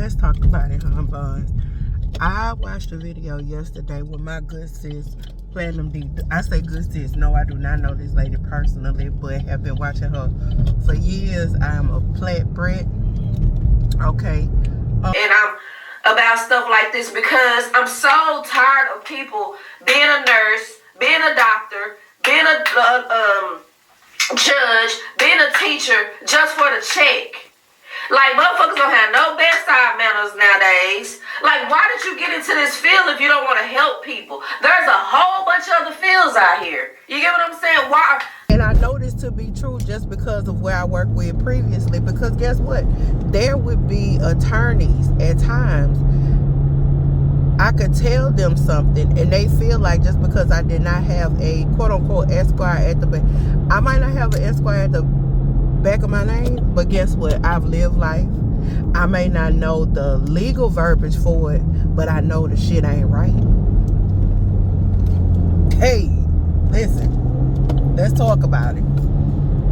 let's talk about it, huh, boys? I watched a video yesterday with my good sis, Platinum D. I say good sis. No, I do not know this lady personally, but have been watching her for years. I'm a Plat Bret. Okay. And I'm about stuff like this because I'm so tired of people being a nurse, being a doctor, being a judge, being a teacher just for the check. Like, motherfuckers don't have no bedside manners nowadays. Like, why did you get into this field if you don't want to help people? There's a whole bunch of other fields out here. You get what I'm saying? Why? And I know this to be true just because of where I worked with previously. Because guess what? There would be attorneys at times. I could tell them something and they feel like just because I did not have a quote-unquote esquire at the back. I might not have an esquire at the back of my name, but guess what? I've lived life. I may not know the legal verbiage for it, but I know the shit ain't right. Hey, listen, let's talk about it.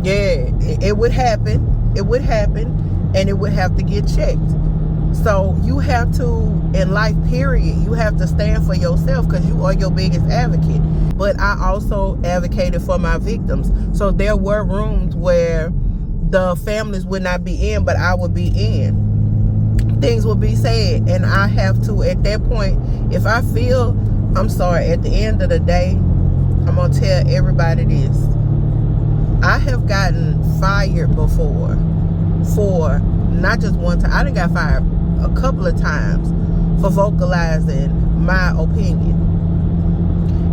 Yeah, it would happen. It would happen, and it would have to get checked. So you have to, in life period, you have to stand for yourself because you are your biggest advocate. But I also advocated for my victims. So there were rooms where the families would not be in, but I would be in. Things would be said, and I have to, at that point, if I feel, I'm sorry, at the end of the day, I'm going to tell everybody this. I have gotten fired before for not just one time. I done got fired a couple of times for vocalizing my opinion.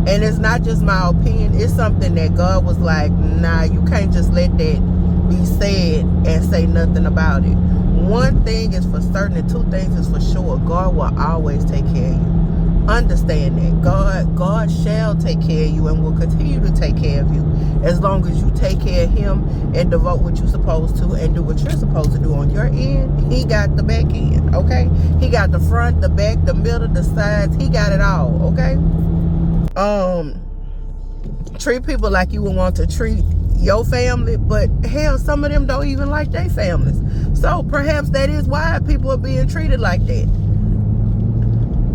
And it's not just my opinion. It's something that God was like, nah, you can't just let that be said and say nothing about it. One thing is for certain and two things is for sure. God will always take care of you. Understand that. God shall take care of you and will continue to take care of you as long as you take care of him and devote what you're supposed to and do what you're supposed to do on your end. He got the back end, okay? He got the front, the back, the middle, the sides. He got it all, okay? Treat people like you would want to treat your family, but hell, some of them don't even like their families. So perhaps that is why people are being treated like that.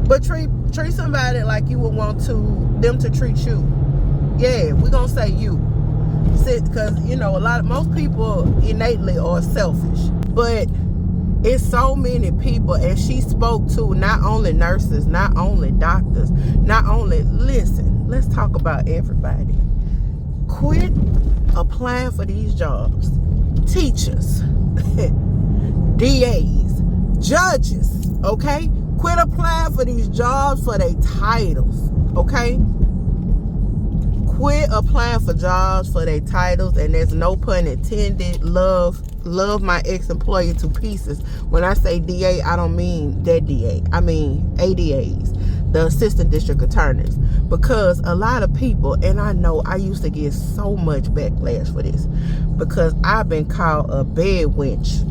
But treat somebody like you would want them to treat you. Yeah, we're gonna say you, because you know most people innately are selfish, but it's so many people, and she spoke to not only nurses, not only doctors, not only, listen, let's talk about everybody. Quit applying for these jobs. Teachers, DAs, judges, okay? Quit applying for these jobs for their titles, okay? Quit applying for jobs for their titles, and there's no pun intended. Love my ex-employer to pieces. When I say DA, I don't mean that DA. I mean ADAs, the assistant district attorneys. Because a lot of people, and I know I used to get so much backlash for this, because I've been called a bed wench.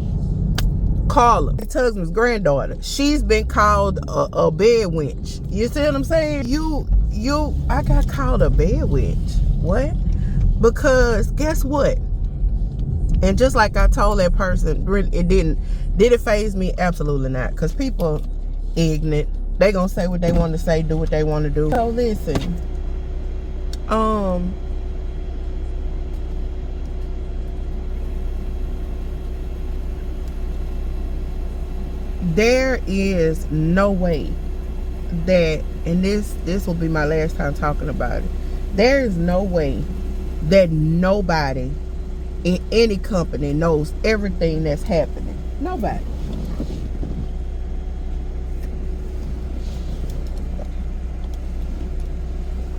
Carla, his husband's granddaughter, she's been called a bed wench. You see what I'm saying? I got called a bed wench. What? Because guess what? And just like I told that person, did it faze me? Absolutely not. Because people ignorant. They gonna say what they want to say, do what they want to do. So listen, there is no way that, and this will be my last time talking about it, there is no way that nobody in any company knows everything that's happening. Nobody.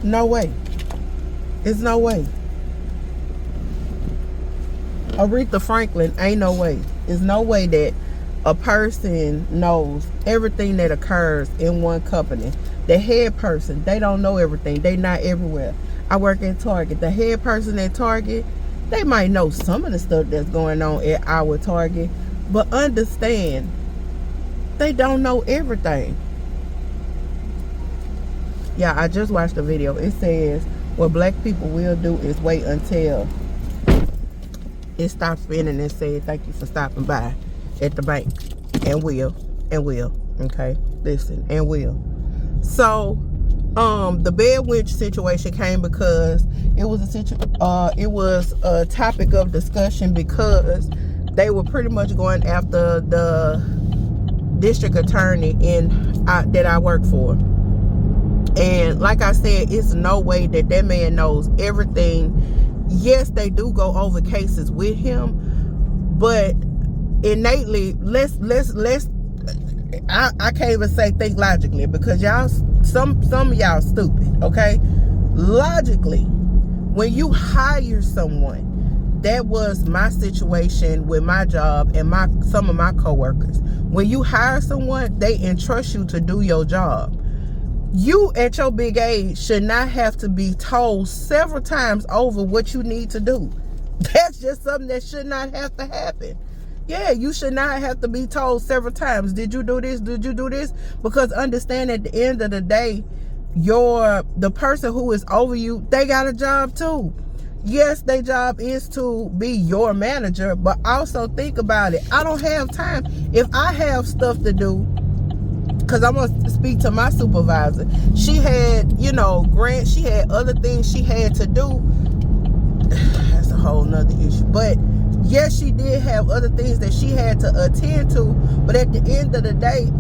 No way. It's no way. Aretha Franklin, ain't no way. There's no way that a person knows everything that occurs in one company. The head person, they don't know everything. They not everywhere. I work at Target. The head person at Target, they might know some of the stuff that's going on at our Target, but understand, they don't know everything. Yeah, I just watched a video. It says what black people will do is wait until it stops spinning and say thank you for stopping by at the bank, and will. And will. Okay? Listen. And will. So, the bedwitch situation came because it was a topic of discussion because they were pretty much going after the district attorney that I work for. And like I said, it's no way that man knows everything. Yes, they do go over cases with him, but innately, I can't even say think logically, because y'all, some of y'all stupid, okay? Logically, when you hire someone, that was my situation with my job and some of my coworkers. When you hire someone, they entrust you to do your job. You, at your big age, should not have to be told several times over what you need to do. That's just something that should not have to happen. Yeah, you should not have to be told several times, did you do this? Did you do this? Because understand, at the end of the day, the person who is over you, they got a job too. Yes, their job is to be your manager, but also think about it. I don't have time. If I have stuff to do, because I'm going to speak to my supervisor. She had, grants. She had other things she had to do. That's a whole nother issue. But yes, she did have other things that she had to attend to. But at the end of the day,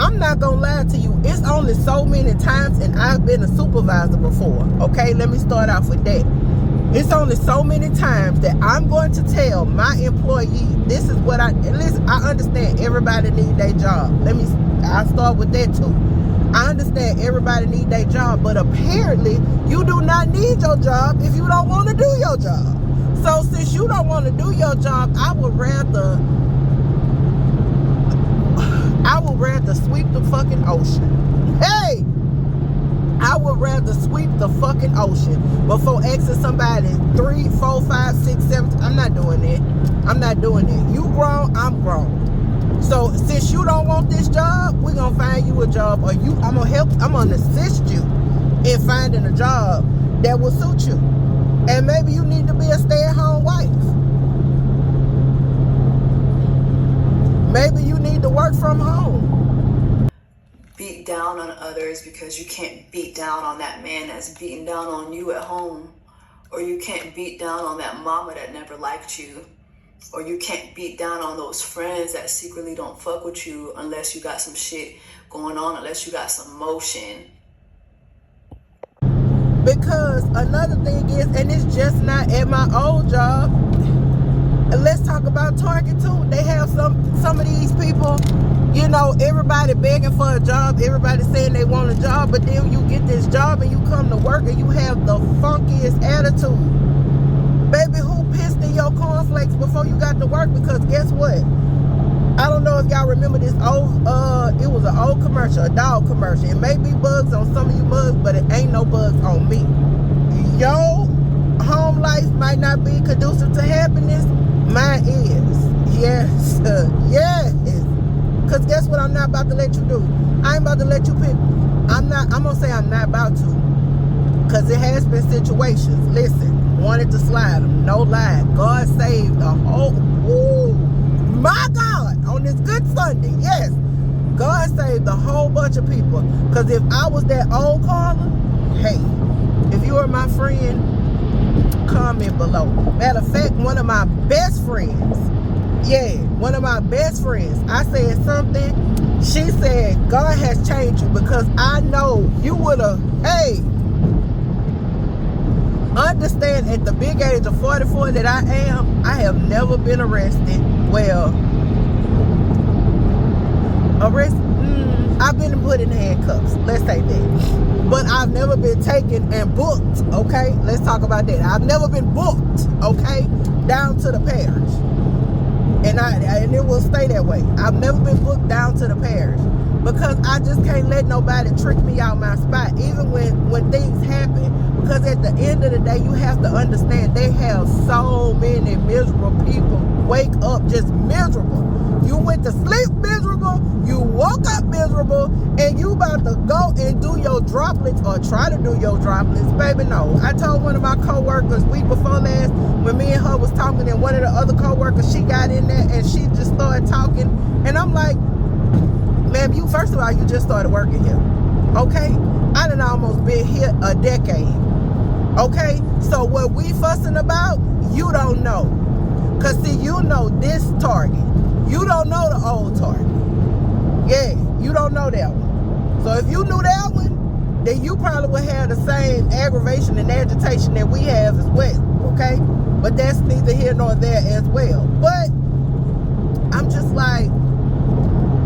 I'm not going to lie to you. It's only so many times, and I've been a supervisor before. Okay, let me start off with that. It's only so many times that I'm going to tell my employee, this is what listen, I understand everybody need their job. I'll start with that too. I understand everybody need their job, but apparently you do not need your job if you don't want to do your job. So since you don't want to do your job, I would rather sweep the fucking ocean. Hey! I would rather sweep the fucking ocean before asking somebody 3, 4, 5, 6, 7. I'm not doing that. I'm not doing that. You grown, I'm grown. So since you don't want this job, we're gonna find you a job, or I'm gonna assist you in finding a job that will suit you. And maybe you need to be a stay-at-home wife. Maybe you need to work from home. Beat down on others because you can't beat down on that man that's beating down on you at home, or you can't beat down on that mama that never liked you, or you can't beat down on those friends that secretly don't fuck with you unless you got some shit going on, unless you got some motion. Because another thing is, and it's just not at my old job, and let's talk about Target too. They have some of these people, everybody begging for a job, everybody saying they want a job, but then you get this job and you come to work and you have the funkiest attitude. Baby, who pissed in your cornflakes before you got to work? Because guess what? I don't know if y'all remember this it was an old commercial, a dog commercial. It may be bugs on some of you mugs, but it ain't no bugs on me. Your home life might not be conducive to happiness. Mine is. Yes. Yes. Because guess what I'm not about to let you do? I ain't about to let you pick. I'm going to say I'm not about to. Because it has been situations. Listen, wanted to slide them. No lie. God saved a whole... Ooh, my God. On this good Sunday. Yes. God saved a whole bunch of people. Because if I was that old caller, hey, if you are my friend, comment below. Matter of fact, one of my best friends, I said something, she said, God has changed you, because I know you would have, understand at the big age of 44 that I am, I have never been arrested. Well, I've been put in handcuffs, let's say that. But I've never been taken and booked, okay? Let's talk about that. I've never been booked, okay? Down to the parish. And it will stay that way. I've never been booked down to the parish. Because I just can't let nobody trick me out my spot, even when things happen. Because at the end of the day, you have to understand, they have so many miserable people wake up just miserable. You went to sleep miserable, you woke up miserable, and you about to go and do your droplets, or try to do your droplets. Baby, no. I told one of my co-workers week before last, when me and her was talking, and one of the other co-workers, she got in there and she just started talking, and I'm like, ma'am, you, first of all, you just started working here. Okay? I done almost been here a decade. Okay? So what we fussing about, you don't know. Because see, you know this Target. You don't know the old Target. Yeah, you don't know that one. So if you knew that one, then you probably would have the same aggravation and agitation that we have as well. Okay? But that's neither here nor there as well. But I'm just like,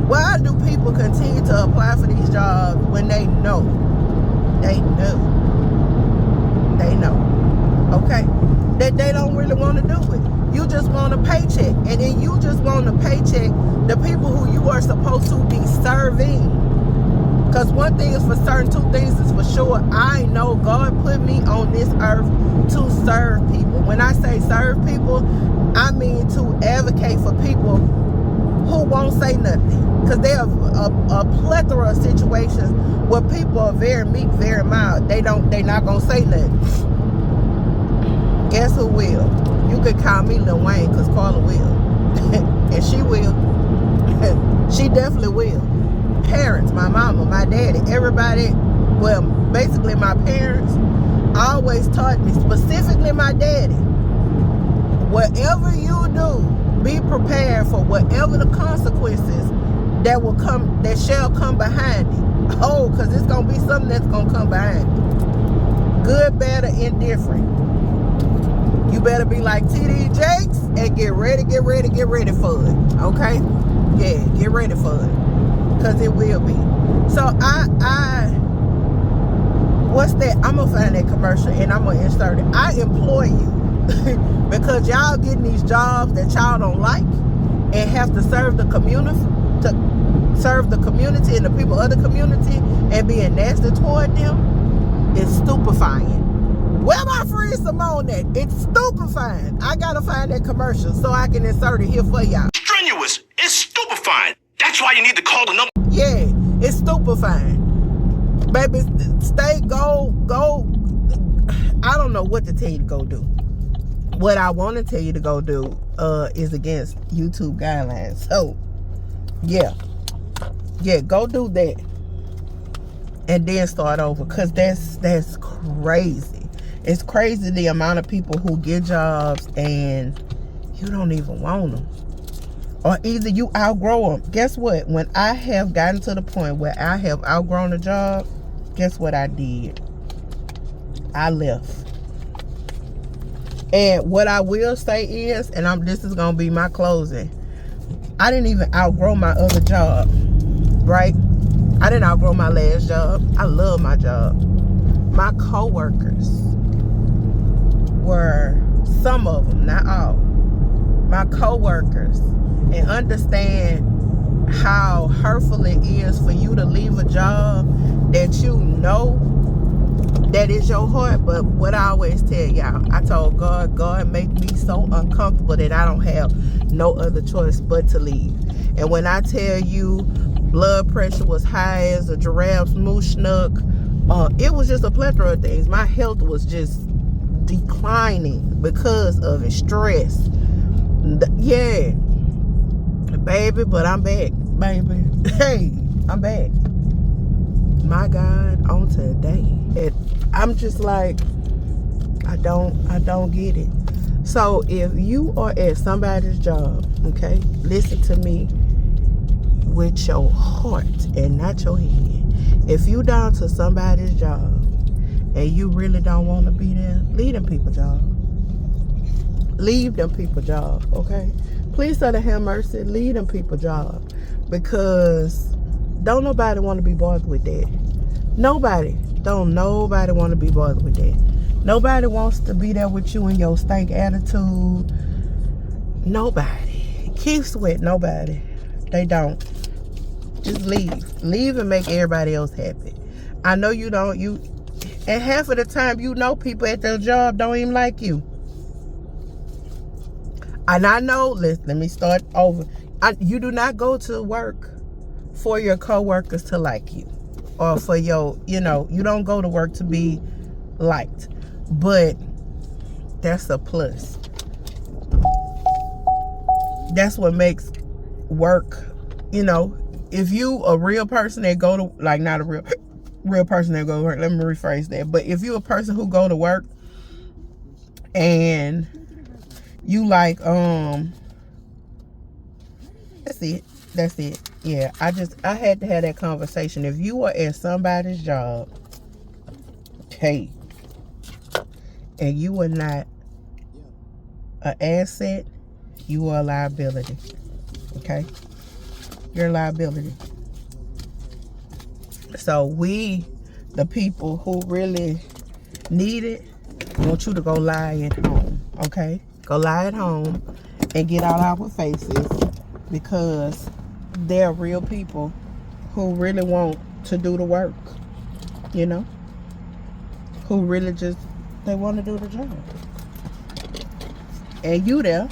why do people continue to apply for these jobs when they know? They know. They know. Okay? That they don't really want to do it. You just want a paycheck. And then you just want a paycheck the people who you are supposed to be serving. Because one thing is for certain, two things is for sure. I know God put me on this earth to serve people. When I say serve people, I mean to advocate for people who won't say nothing. Because there are a plethora of situations where people are very meek, very mild. They're not going to say nothing. Guess who will? You could call me Lil Wayne, because Carla will. And she will. She definitely will. Parents, my mama, my daddy, everybody, well, basically my parents always taught me, specifically my daddy, whatever you do, be prepared for whatever the consequences that will come, that shall come behind it. Oh, because it's going to be something that's going to come behind it. Good, bad, or indifferent. You better be like TD Jakes and get ready for it. Okay? Yeah, get ready for it. Because it will be. So what's that? I'm going to find that commercial and I'm going to insert it. I implore you, because y'all getting these jobs that y'all don't like and have to serve the community, and the people of the community, and being nasty toward them, is stupefying. Where my friend Simone at? It's stupefying. I gotta find that commercial so I can insert it here for y'all. Strenuous. It's stupefying. That's why you need to call the number. Yeah, it's stupefying. Baby, go. I don't know what to tell you to go do. What I want to tell you to go do is against YouTube guidelines. So, yeah, go do that. And then start over. Because that's crazy. It's crazy the amount of people who get jobs and you don't even want them. Or either you outgrow them. Guess what? When I have gotten to the point where I have outgrown a job, guess what I did? I left. And what I will say is, and this is going to be my closing, I didn't even outgrow my other job. Right? I didn't outgrow my last job. I love my job. My co-workers were, some of them, not all, my co-workers, and understand how hurtful it is for you to leave a job that you know that is your heart. But what I always tell y'all, I told God make me so uncomfortable that I don't have no other choice but to leave. And when I tell you blood pressure was high as a giraffe's moose snook, it was just a plethora of things. My health was just declining because of it. Stress. Yeah. Baby, but I'm back. Baby. Hey, I'm back. My God, on today. And I'm just like, I don't get it. So if you are at somebody's job, okay, listen to me with your heart and not your head. If you down to somebody's job and you really don't want to be there, leave them people job. Leave them people job, okay? Please, Son of have mercy, leave them people job. Because don't nobody want to be bothered with that. Nobody want to be bothered with that. Nobody wants to be there with you in your stank attitude. Nobody. Keep sweat, nobody. They don't. Just leave. Leave and make everybody else happy. I know you don't. And half of the time, you know people at their job don't even like you. And I know, let me start over. You do not go to work for your coworkers to like you. Or for your, you don't go to work to be liked. But that's a plus. That's what makes work, if you a real person that go to, like, not a real person that go to work, let me rephrase that, but if you a person who go to work and you like, that's it. Yeah, I had to have that conversation. If you are at somebody's job, hey, and you are not an asset, you are a liability. Okay? You're a liability. So we, the people who really need it, want you to go lie at home. Okay? Go lie at home and get out our faces, because they're real people who really want to do the work. You know? Who really just, they want to do the job. And you there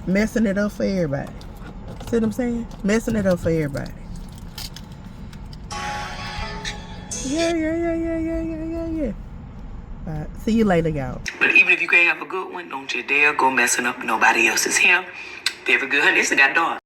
messing it up for everybody. See what I'm saying? Messing it up for everybody. Yeah. See you later, y'all. But even if you can't have a good one, don't you dare go messing up nobody else's. Him, very good. Honey, this got dark.